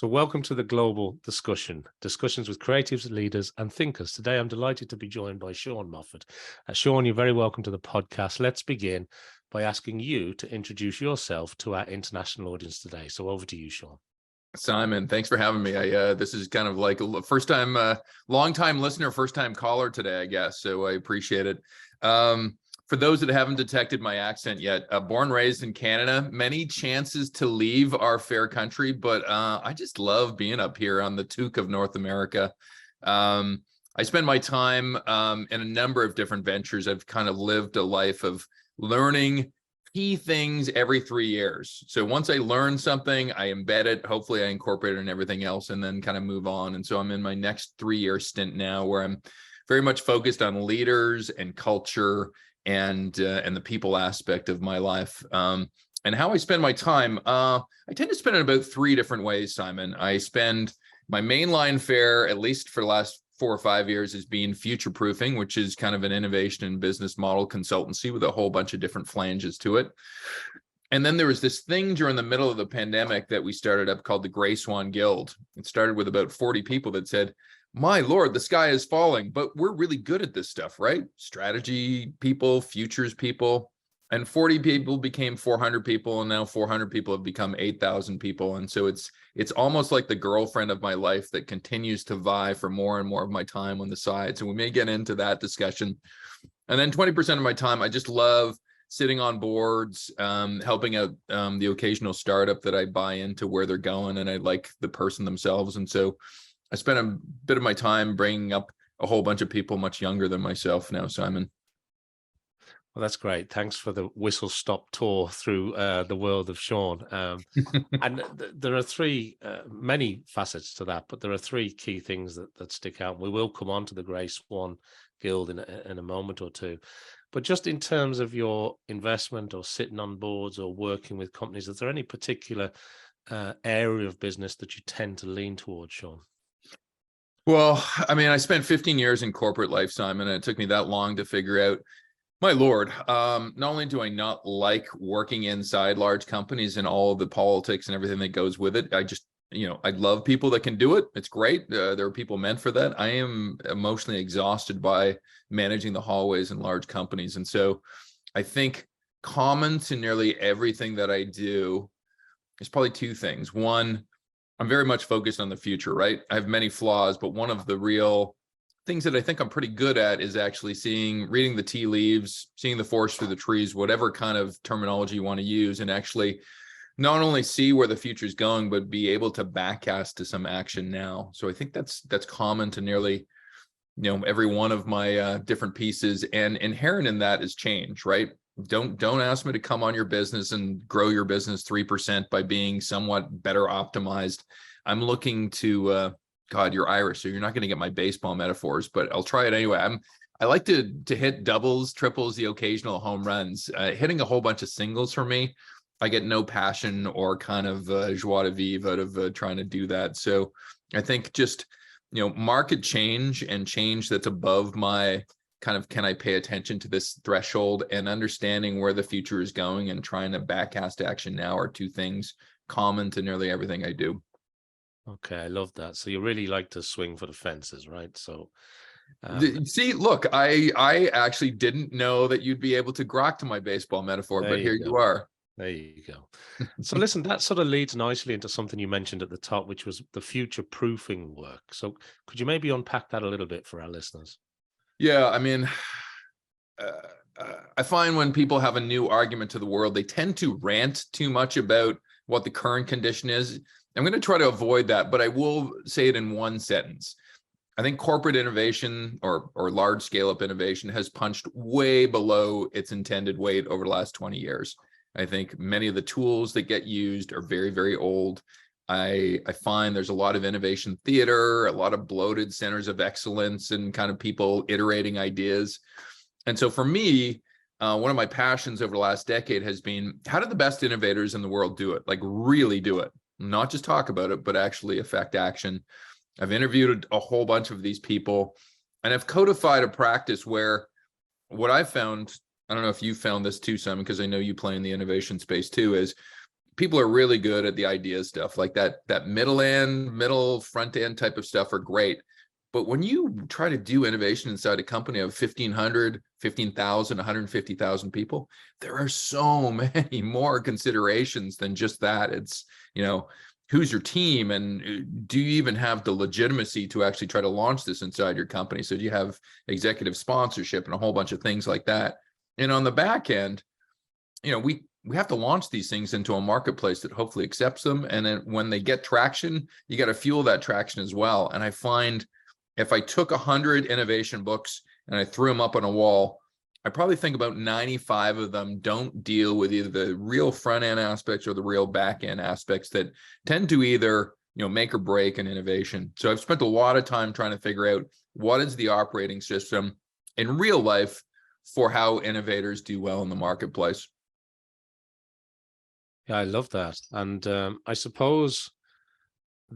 So welcome to the Global Discussion, discussions with creatives, leaders and thinkers. Today, I'm delighted to be joined by Sean Moffitt. Sean, you're very welcome to the podcast. Let's begin by asking you to introduce yourself to our international audience today. So over to you, Sean. Simon, thanks for having me. This is kind of like a first time, long time listener, first time caller today, I guess. So I appreciate it. For those that haven't detected my accent yet, born, raised in Canada, many chances to leave our fair country, but I just love being up here on the toque of North America. I spend my time in a number of different ventures. I've kind of lived a life of learning key things every 3 years. So once I learn something, I embed it. Hopefully I incorporate it in everything else and then kind of move on. And so I'm in my next 3-year stint now where I'm very much focused on leaders and culture and the people aspect of my life. And how I spend my time, I tend to spend it about 3 different ways, Simon. I spend my mainline fare, at least for the last 4 or 5 years, is being Futureproofing, which is kind of an innovation and business model consultancy with a whole bunch of different flanges to it. And then there was this thing during the middle of the pandemic that we started up called the Grey Swan Guild. It started with about 40 people that said, my Lord, the sky is falling, but we're really good at this stuff, right? Strategy people, futures people, and 40 people became 400 people. And now 400 people have become 8,000 people. And so it's almost like the girlfriend of my life that continues to vie for more and more of my time on the side. So we may get into that discussion. And then 20% of my time, I just love sitting on boards, helping out the occasional startup that I buy into where they're going. And I like the person themselves. And so I spent a bit of my time bringing up a whole bunch of people much younger than myself now, Simon. Well, that's great. Thanks for the whistle-stop tour through the world of Sean. And there are many facets to that, but there are 3 key things that stick out. We will come on to the Grey Swan Guild in a moment or two. But just in terms of your investment or sitting on boards or working with companies, is there any particular area of business that you tend to lean towards, Sean? Well, I mean, I spent 15 years in corporate life, Simon, and it took me that long to figure out, my Lord, not only do I not like working inside large companies and all the politics and everything that goes with it, I love people that can do it. It's great. There are people meant for that. I am emotionally exhausted by managing the hallways in large companies. And so I think common to nearly everything that I do is probably 2 things. One, I'm very much focused on the future, right? I have many flaws, but one of the real things that I think I'm pretty good at is actually reading the tea leaves, seeing the forest through the trees, whatever kind of terminology you want to use, and actually not only see where the future is going, but be able to backcast to some action now. So I think that's common to nearly, every one of my different pieces, and inherent in that is change, right? Don't ask me to come on your business and grow your business 3% by being somewhat better optimized. I'm looking to God, you're Irish, so you're not going to get my baseball metaphors, but I'll try it anyway. I like to hit doubles, triples, the occasional home runs. Hitting a whole bunch of singles for me, I get no passion or kind of joie de vivre out of trying to do that. So I think just market change and change that's above my kind of, can I pay attention to this threshold, and understanding where the future is going and trying to backcast action now are 2 things common to nearly everything I do. Okay, I love that. So you really like to swing for the fences, right? So see, look, I actually didn't know that you'd be able to grok to my baseball metaphor, but here you are. There you go. So listen, that sort of leads nicely into something you mentioned at the top, which was the future proofing work. So could you maybe unpack that a little bit for our listeners? Yeah, I mean, I find when people have a new argument to the world, they tend to rant too much about what the current condition is. I'm going to try to avoid that, but I will say it in one sentence. I think corporate innovation or large scale up innovation has punched way below its intended weight over the last 20 years. I think many of the tools that get used are very, very old. I find there's a lot of innovation theater, a lot of bloated centers of excellence, and kind of people iterating ideas. And so for me, one of my passions over the last decade has been, how do the best innovators in the world do it? Like really do it, not just talk about it, but actually affect action. I've interviewed a whole bunch of these people, and I've codified a practice where what I've found, I don't know if you found this too, Simon, because I know you play in the innovation space too, is people are really good at the idea stuff, like that middle front end type of stuff are great. But when you try to do innovation inside a company of 1,500, 15,000, 150,000 people, there are so many more considerations than just that. It's, who's your team, and do you even have the legitimacy to actually try to launch this inside your company? So do you have executive sponsorship and a whole bunch of things like that? And on the back end, we have to launch these things into a marketplace that hopefully accepts them. And then when they get traction, you got to fuel that traction as well. And I find if I took 100 innovation books and I threw them up on a wall, I probably think about 95 of them don't deal with either the real front end aspects or the real back end aspects that tend to either, make or break an innovation. So I've spent a lot of time trying to figure out what is the operating system in real life for how innovators do well in the marketplace. Yeah, I love that. And I suppose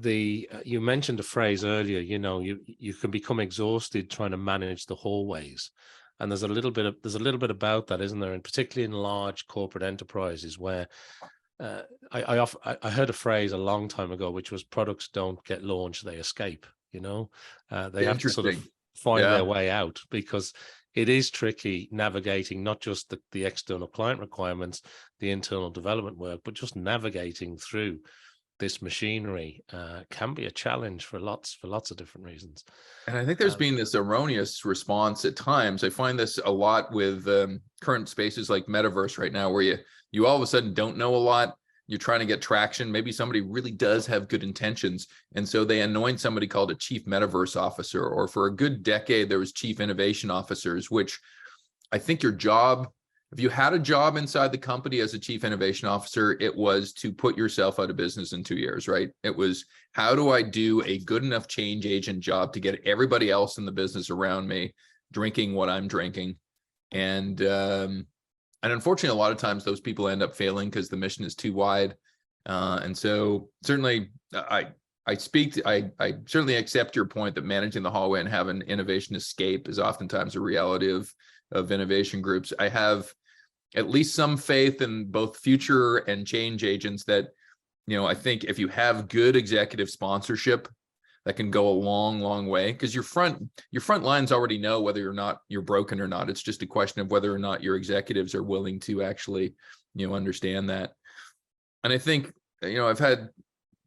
you mentioned a phrase earlier, you can become exhausted trying to manage the hallways. And there's a little bit about that, isn't there? And particularly in large corporate enterprises where I heard a phrase a long time ago, which was products don't get launched, they escape. They have to sort of find their way out, because it is tricky navigating not just the external client requirements, the internal development work, but just navigating through this machinery can be a challenge for lots of different reasons. And I think there's been this erroneous response at times. I find this a lot with current spaces like metaverse right now, where you all of a sudden don't know a lot. You're trying to get traction. Maybe somebody really does have good intentions, and so they anoint somebody called a chief metaverse officer, or for a good decade there was chief innovation officers, which I think your job, if you had a job inside the company as a chief innovation officer, it was to put yourself out of business in 2 years, right? It was, how do I do a good enough change agent job to get everybody else in the business around me drinking what I'm drinking? And unfortunately, a lot of times those people end up failing because the mission is too wide. And so certainly I certainly accept your point that managing the hallway and having innovation escape is oftentimes a reality of innovation groups. I have at least some faith in both future and change agents that, I think if you have good executive sponsorship, that can go a long way, because your front lines already know whether or not you're broken or not. It's just a question of whether or not your executives are willing to actually, understand that. And I think, I've had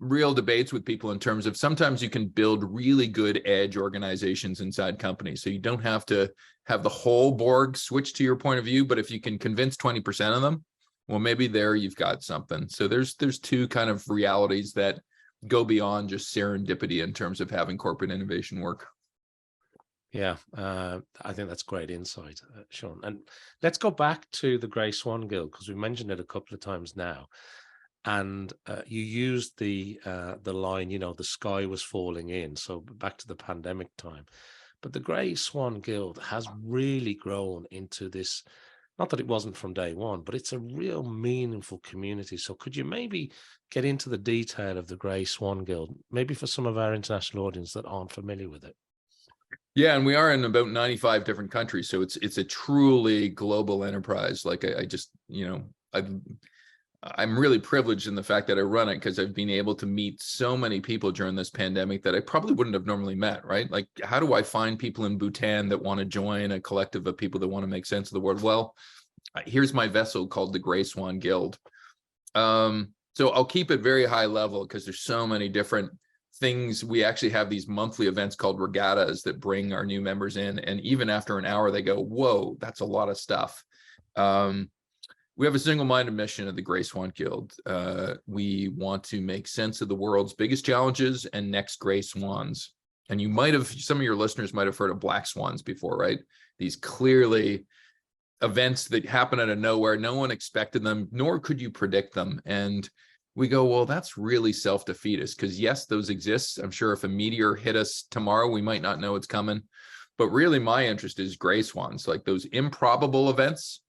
real debates with people in terms of sometimes you can build really good edge organizations inside companies. So you don't have to have the whole Borg switch to your point of view, but if you can convince 20% of them, well, maybe there you've got something. So there's two kind of realities that go beyond just serendipity in terms of having corporate innovation work. Yeah, I think that's great insight, Sean. And let's go back to the Grey Swan Guild, because we mentioned it a couple of times now. And you used the line, the sky was falling in. So back to the pandemic time. But the Grey Swan Guild has really grown into this, not that it wasn't from day one, but it's a real meaningful community. So could you maybe get into the detail of the Grey Swan Guild, maybe for some of our international audience that aren't familiar with it? Yeah, and we are in about 95 different countries. So it's a truly global enterprise. Like I just, I'm really privileged in the fact that I run it, because I've been able to meet so many people during this pandemic that I probably wouldn't have normally met, right? Like, how do I find people in Bhutan that want to join a collective of people that want to make sense of the world? Well, here's my vessel called the Grey Swan Guild. So I'll keep it very high level, because there's so many different things. We actually have these monthly events called regattas that bring our new members in. And even after an hour, they go, whoa, that's a lot of stuff. We have a single-minded mission at the Grey Swan Guild. We want to make sense of the world's biggest challenges and next gray swans. And some of your listeners might have heard of black swans before, right? These clearly events that happen out of nowhere. No one expected them, nor could you predict them. And we go, well, that's really self-defeatist, because yes, those exist. I'm sure if a meteor hit us tomorrow, we might not know it's coming. But really my interest is gray swans, like those improbable events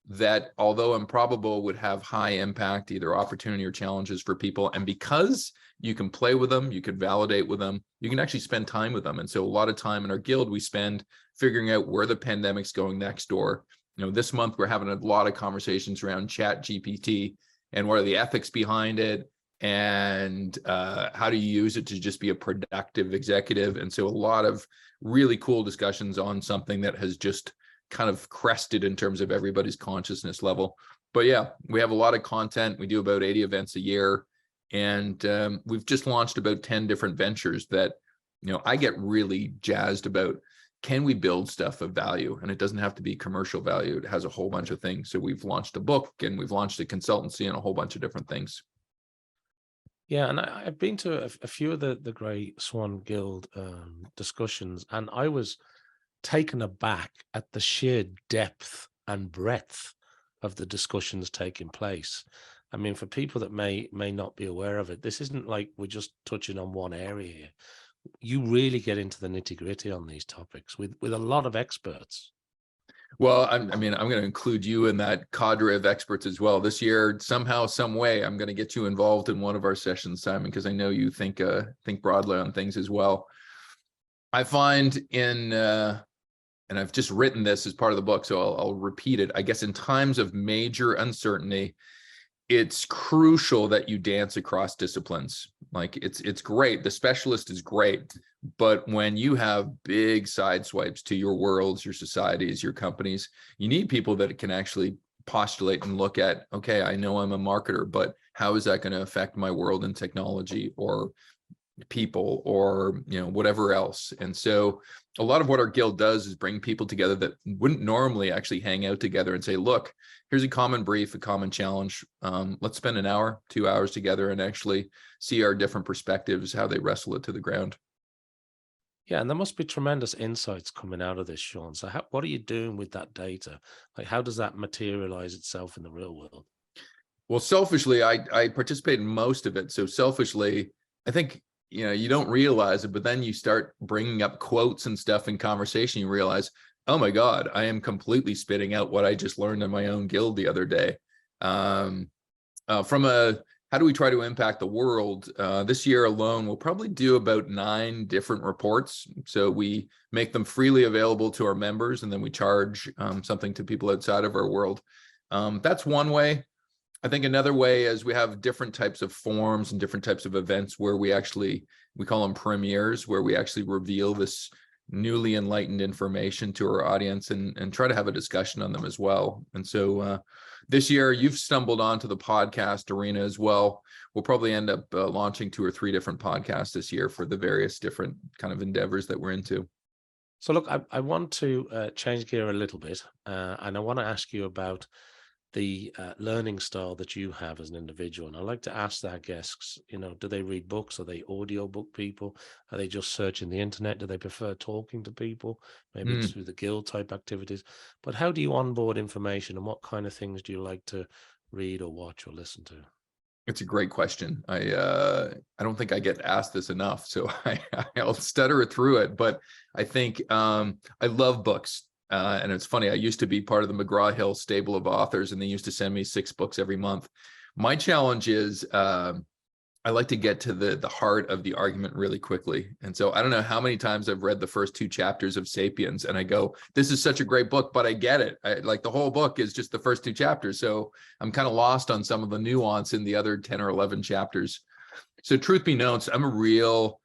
that, although improbable, would have high impact, either opportunity or challenges for people. And because you can play with them, you can validate with them, you can actually spend time with them. And so a lot of time in our guild, we spend figuring out where the pandemic's going next door. This month, we're having a lot of conversations around Chat GPT and what are the ethics behind it, and how do you use it to just be a productive executive. And so a lot of really cool discussions on something that has just kind of crested in terms of everybody's consciousness level. But yeah, we have a lot of content. We do about 80 events a year, and we've just launched about 10 different ventures that, you know, I get really jazzed about. Can we build stuff of value? And it doesn't have to be commercial value. It has a whole bunch of things. So we've launched a book, and we've launched a consultancy, and a whole bunch of different things. Yeah, and I've been to a few of the Grey Swan Guild discussions, and I was taken aback at the sheer depth and breadth of the discussions taking place. I mean, for people that may not be aware of it, this isn't like we're just touching on one area here. You really get into the nitty-gritty on these topics with a lot of experts. Well, I'm going to include you in that cadre of experts as well. This year, somehow, some way, I'm going to get you involved in one of our sessions, Simon, because I know you think broadly on things as well. I find and I've just written this as part of the book, so I'll repeat it. I guess in times of major uncertainty, it's crucial that you dance across disciplines. Like it's great. The specialist is great. But when you have big side swipes to your worlds, your societies, your companies, you need people that can actually postulate and look at, okay, I know I'm a marketer, but how is that going to affect my world in technology or people or, you know, whatever else? And so a lot of what our guild does is bring people together that wouldn't normally actually hang out together and say, look, here's a common brief, a common challenge. Let's spend an hour, 2 hours together and actually see our different perspectives, how they wrestle it to the ground. Yeah, and there must be tremendous insights coming out of this, Sean. So what are you doing with that data? Like, how does that materialize itself in the real world? Well, selfishly, I participate in most of it. So selfishly, I think, you know, you don't realize it, but then you start bringing up quotes and stuff in conversation. You realize, oh my God, I am completely spitting out what I just learned in my own guild the other day. How do we try to impact the world? This year alone, we'll probably do about 9 different reports. So we make them freely available to our members, and then we charge something to people outside of our world. That's one way. I think another way is we have different types of forums and different types of events where we call them premieres, where we actually reveal this newly enlightened information to our audience and try to have a discussion on them as well. And so this year, you've stumbled onto the podcast arena as well. We'll probably end up launching 2 or 3 different podcasts this year for the various different kind of endeavors that we're into. So look, I want to change gear a little bit, and I want to ask you about the learning style that you have as an individual. And I like to ask our guests, you know, do they read books? Are they audiobook people? Are they just searching the internet? Do they prefer talking to people, maybe through the guild type activities? But how do you onboard information, and what kind of things do you like to read or watch or listen to? It's a great question. I don't think I get asked this enough, so I'll stutter through it. But I think I love books. And it's funny, I used to be part of the McGraw-Hill stable of authors, and they used to send me 6 books every month. My challenge is I like to get to the heart of the argument really quickly. And so I don't know how many times I've read the first 2 chapters of Sapiens, and I go, this is such a great book, but I get it. Like the whole book is just the first 2 chapters. So I'm kind of lost on some of the nuance in the other 10 or 11 chapters. So truth be known, I'm a real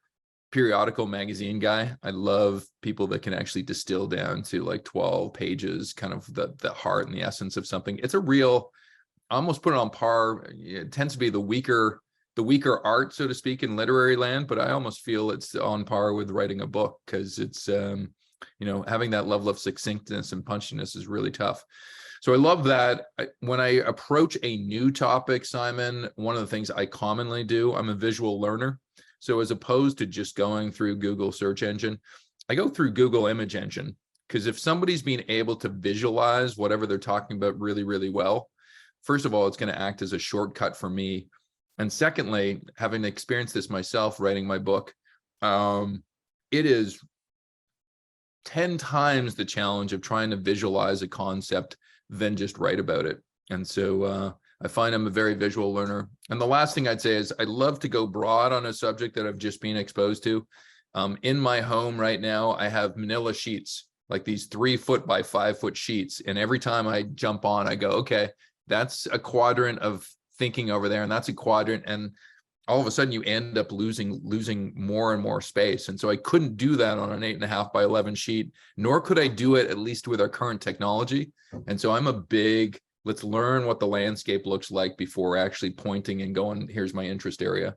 periodical magazine guy. I love people that can actually distill down to like 12 pages, kind of the heart and the essence of something. It's a real, I almost put it on par. It tends to be the weaker art, so to speak, in literary land, but I almost feel it's on par with writing a book, because it's, you know, having that level of succinctness and punchiness is really tough. So I love that. When I approach a new topic, Simon, one of the things I commonly do, I'm a visual learner. So as opposed to just going through Google search engine, I go through Google image engine, because if somebody's being able to visualize whatever they're talking about really, really well, first of all, it's going to act as a shortcut for me. And secondly, having experienced this myself writing my book, it is 10 times the challenge of trying to visualize a concept than just write about it. And so I find I'm a very visual learner. And the last thing I'd say is I love to go broad on a subject that I've just been exposed to. In my home right now, I have manila sheets, like these 3-foot by 5-foot sheets. And every time I jump on, I go, okay, that's a quadrant of thinking over there, and that's a quadrant. And all of a sudden you end up losing more and more space. And so I couldn't do that on an 8.5 by 11 sheet, nor could I do it, at least with our current technology. And so I'm a big, let's learn what the landscape looks like before actually pointing and going, here's my interest area.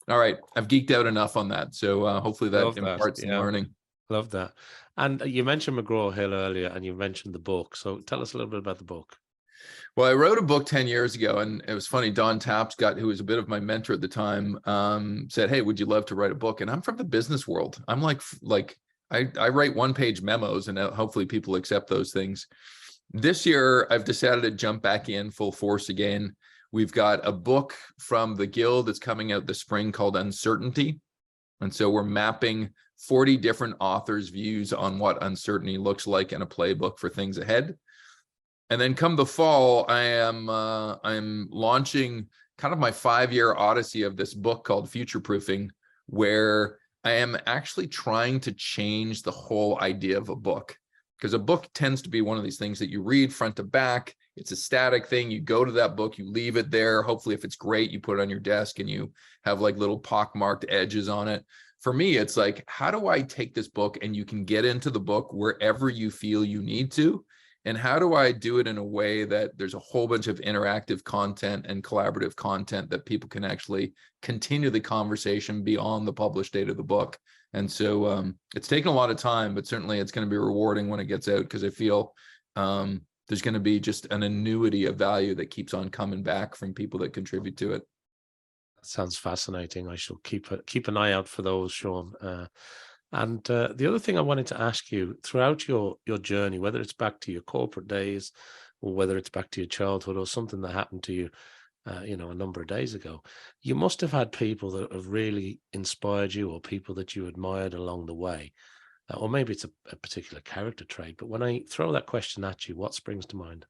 All right, I've geeked out enough on that. So hopefully that imparts some learning. Love that. And you mentioned McGraw-Hill earlier, and you mentioned the book. So tell us a little bit about the book. Well, I wrote a book 10 years ago, and it was funny. Don Tapscott, who was a bit of my mentor at the time, said, hey, would you love to write a book? And I'm from the business world. I'm like I write one-page memos, and hopefully people accept those things. This year, I've decided to jump back in full force again. We've got a book from the Guild that's coming out this spring called Uncertainty. And so we're mapping 40 different authors' views on what uncertainty looks like in a playbook for things ahead. And then come the fall, I'm launching kind of my 5-year odyssey of this book called Futureproofing, where I am actually trying to change the whole idea of a book. Because a book tends to be one of these things that you read front to back. It's a static thing. You go to that book, you leave it there. Hopefully, if it's great, you put it on your desk and you have like little pockmarked edges on it. For me, it's like, how do I take this book and you can get into the book wherever you feel you need to? And how do I do it in a way that there's a whole bunch of interactive content and collaborative content that people can actually continue the conversation beyond the published date of the book? And so it's taken a lot of time, but certainly it's going to be rewarding when it gets out, because I feel there's going to be just an annuity of value that keeps on coming back from people that contribute to it. That sounds fascinating. I shall keep an eye out for those, Sean. And the other thing I wanted to ask you, throughout your journey, whether it's back to your corporate days or whether it's back to your childhood or something that happened to you, a number of days ago, you must have had people that have really inspired you, or people that you admired along the way, or maybe it's a particular character trait. But when I throw that question at you, what springs to mind?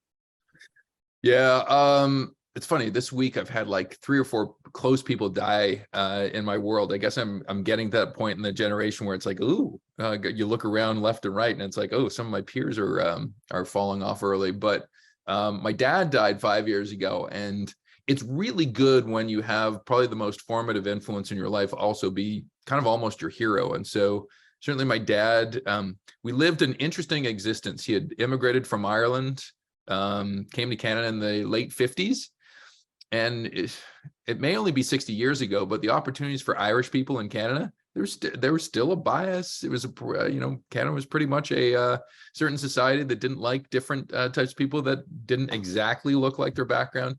Yeah, it's funny. This week I've had like 3 or 4 close people die in my world. I guess I'm getting to that point in the generation where it's like, ooh, you look around left and right, and it's like, oh, some of my peers are falling off early. But my dad died 5 years ago, and it's really good when you have probably the most formative influence in your life also be kind of almost your hero. And so certainly my dad, we lived an interesting existence. He had immigrated from Ireland, came to Canada in the late 50s. And it may only be 60 years ago, but the opportunities for Irish people in Canada, there was still a bias. It was Canada was pretty much a certain society that didn't like different types of people that didn't exactly look like their background.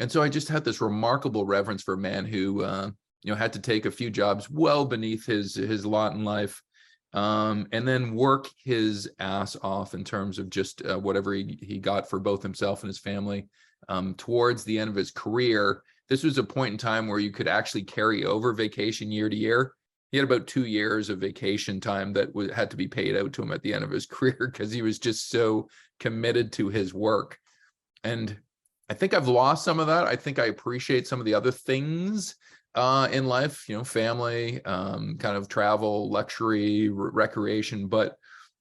And so I just had this remarkable reverence for a man who had to take a few jobs well beneath his lot in life, and then work his ass off in terms of just whatever he got for both himself and his family. Towards the end of his career, this was a point in time where you could actually carry over vacation year to year. He had about 2 years of vacation time that had to be paid out to him at the end of his career, because he was just so committed to his work. And I think I've lost some of that. I think I appreciate some of the other things in life, family, kind of travel, luxury, recreation. But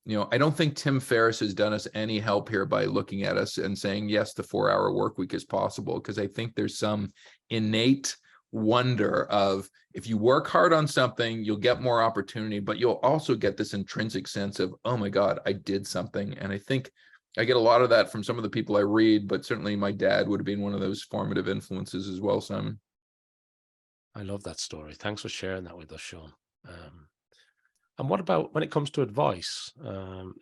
I don't think Tim Ferriss has done us any help here by looking at us and saying, yes, the 4-hour work week is possible. Because I think there's some innate wonder of, if you work hard on something, you'll get more opportunity, but you'll also get this intrinsic sense of, oh my God, I did something. And I think I get a lot of that from some of the people I read, but certainly my dad would have been one of those formative influences as well, Simon. I love that story. Thanks for sharing that with us, Sean. And what about when it comes to advice?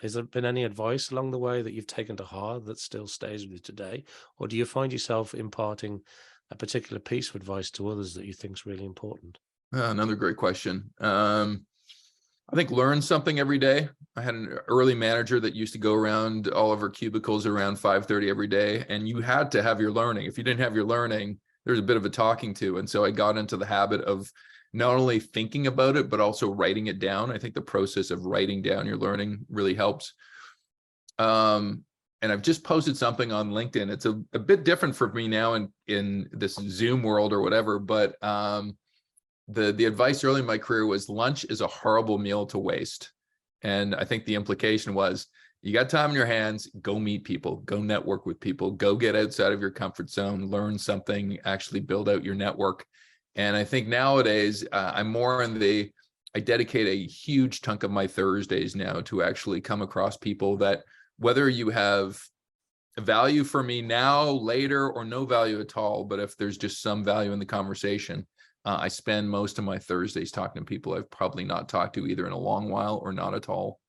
Has there been any advice along the way that you've taken to heart that still stays with you today? Or do you find yourself imparting a particular piece of advice to others that you think is really important? Another great question. I think learn something every day. I had an early manager that used to go around all of our cubicles around 5:30 every day, and you had to have your learning. If you didn't have your learning, there's a bit of a talking to. And so I got into the habit of not only thinking about it, but also writing it down. I think the process of writing down your learning really helps. And I've just posted something on LinkedIn. It's a bit different for me now in this Zoom world or whatever, but the advice early in my career was, lunch is a horrible meal to waste. And I think the implication was, you got time in your hands, go meet people, go network with people, go get outside of your comfort zone, learn something, actually build out your network. And I think nowadays I'm more in the, I dedicate a huge chunk of my Thursdays now to actually come across people that, whether you have value for me now, later, or no value at all, but if there's just some value in the conversation, I spend most of my Thursdays talking to people I've probably not talked to either in a long while or not at all.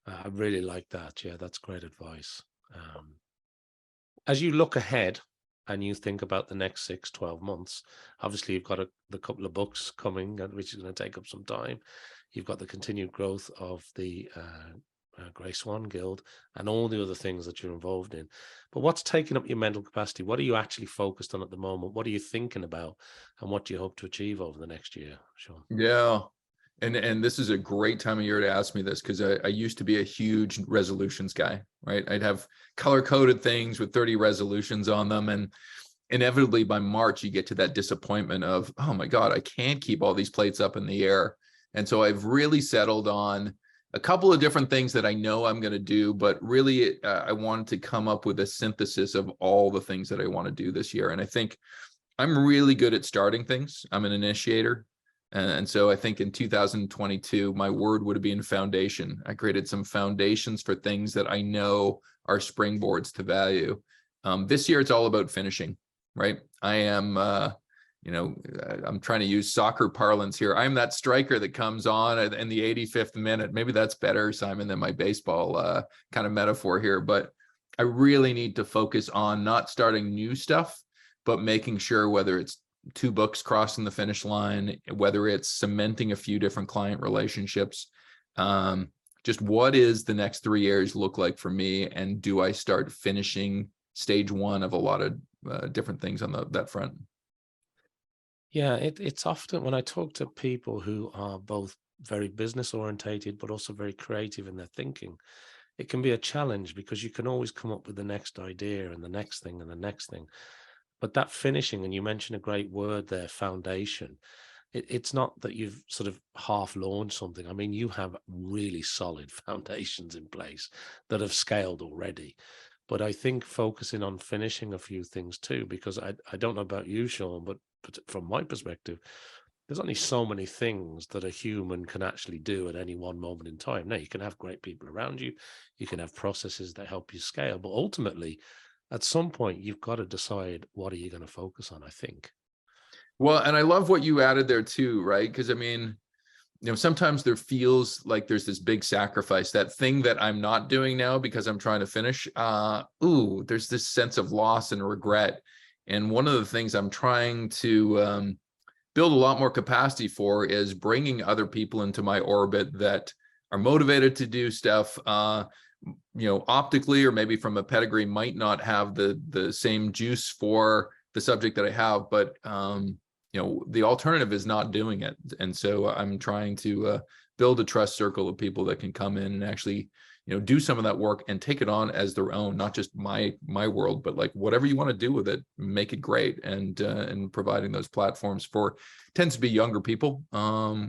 I really like that. Yeah, that's great advice. As you look ahead and you think about the next 6, 12 months, obviously you've got the couple of books coming, which is going to take up some time. You've got the continued growth of the Grey Swan Guild and all the other things that you're involved in. But what's taking up your mental capacity? What are you actually focused on at the moment? What are you thinking about? And what do you hope to achieve over the next year, Sean? Yeah. And this is a great time of year to ask me this, because I used to be a huge resolutions guy, right? I'd have color-coded things with 30 resolutions on them. And inevitably by March, you get to that disappointment of, oh my God, I can't keep all these plates up in the air. And so I've really settled on a couple of different things that I know I'm going to do, but really I wanted to come up with a synthesis of all the things that I want to do this year. And I think I'm really good at starting things. I'm an initiator. And so I think in 2022, my word would have been foundation. I created some foundations for things that I know are springboards to value. This year, it's all about finishing, right? I am, I'm trying to use soccer parlance here. I'm that striker that comes on in the 85th minute. Maybe that's better, Simon, than my baseball kind of metaphor here. But I really need to focus on not starting new stuff, but making sure, whether it's 2 books crossing the finish line, whether it's cementing a few different client relationships, just what is the next 3 years look like for me? And do I start finishing stage 1 of a lot of different things on that front? Yeah, it's often when I talk to people who are both very business orientated, but also very creative in their thinking, it can be a challenge because you can always come up with the next idea and the next thing and the next thing. But that finishing, and you mentioned a great word there, foundation. It's not that you've sort of half launched something. I mean, you have really solid foundations in place that have scaled already. But I think focusing on finishing a few things too, because I don't know about you, Sean, but from my perspective, there's only so many things that a human can actually do at any one moment in time. Now, you can have great people around you, you can have processes that help you scale, but ultimately, at some point, you've got to decide, what are you going to focus on, I think. Well, and I love what you added there too, right? Because I mean, sometimes there feels like there's this big sacrifice, that thing that I'm not doing now because I'm trying to finish. There's this sense of loss and regret. And one of the things I'm trying to build a lot more capacity for is bringing other people into my orbit that are motivated to do stuff, optically, or maybe from a pedigree, might not have the same juice for the subject that I have, but the alternative is not doing it. And so I'm trying to build a trust circle of people that can come in and actually do some of that work and take it on as their own, not just my world, but like whatever you want to do with it, make it great. And providing those platforms for tends to be younger people,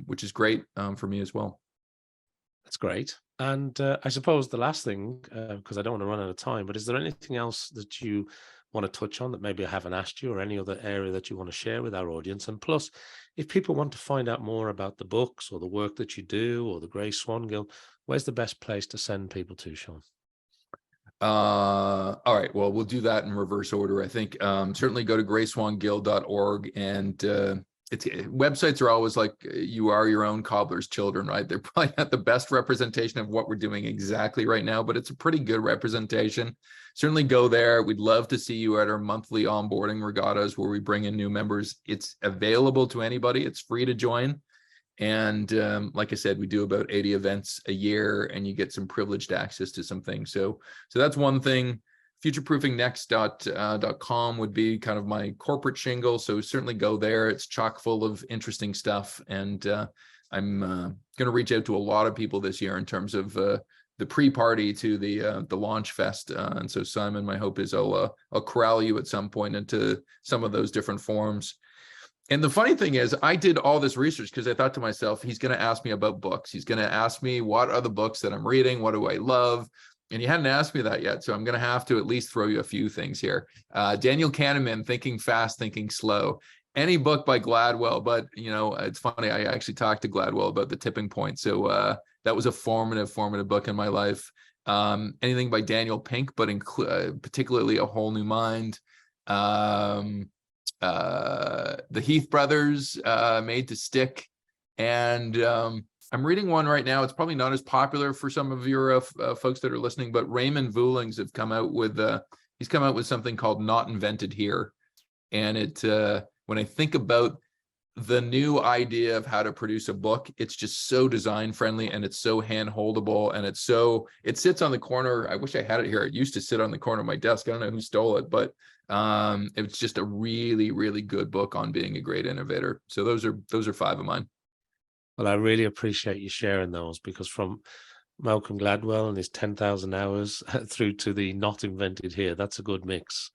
which is great for me as well. That's great. And I suppose the last thing, because I don't want to run out of time, but is there anything else that you want to touch on that maybe I haven't asked you, or any other area that you want to share with our audience? And plus, if people want to find out more about the books or the work that you do or the Grey Swan Guild, where's the best place to send people to, Sean? All right. Well, we'll do that in reverse order. I think certainly go to greyswanguild.org, and websites are always like you are your own cobbler's children, right? They're probably not the best representation of what we're doing exactly right now, but it's a pretty good representation. Certainly go there. We'd love to see you at our monthly onboarding regattas where we bring in new members. It's available to anybody. It's free to join. And like I said, we do about 80 events a year, and you get some privileged access to some things. So that's one thing. Futureproofingnext.com would be kind of my corporate shingle. So certainly go there. It's chock full of interesting stuff. And I'm going to reach out to a lot of people this year in terms of the pre-party to the launch fest. And so Simon, my hope is I'll corral you at some point into some of those different forums. And the funny thing is, I did all this research because I thought to myself, he's going to ask me about books. He's going to ask me, what are the books that I'm reading? What do I love? And you hadn't asked me that yet, so I'm going to have to at least throw you a few things here. Daniel Kahneman, Thinking Fast, Thinking Slow. Any book by Gladwell, but it's funny. I actually talked to Gladwell about The Tipping Point, so that was a formative book in my life. Anything by Daniel Pink, but particularly A Whole New Mind. The Heath Brothers, Made to Stick, and I'm reading one right now. It's probably not as popular for some of your folks that are listening, but Raymond Voolings have come out with he's come out with something called Not Invented Here. And it when I think about the new idea of how to produce a book, it's just so design friendly, and it's so hand holdable, and it sits on the corner. I wish I had it here. It used to sit on the corner of my desk. I don't know who stole it, but it's just a really, really good book on being a great innovator. So those are 5 of mine. Well, I really appreciate you sharing those, because from Malcolm Gladwell and his 10,000 hours through to the Not Invented Here, that's a good mix.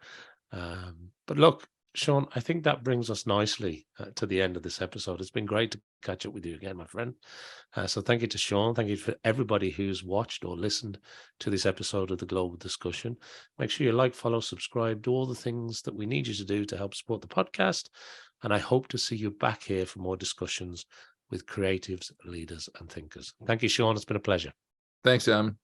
But look, Sean, I think that brings us nicely to the end of this episode. It's been great to catch up with you again, my friend. So thank you to Sean. Thank you for everybody who's watched or listened to this episode of the Global Discussion. Make sure you like, follow, subscribe, do all the things that we need you to do to help support the podcast. And I hope to see you back here for more discussions with creatives, leaders, and thinkers. Thank you, Sean. It's been a pleasure. Thanks, Sam.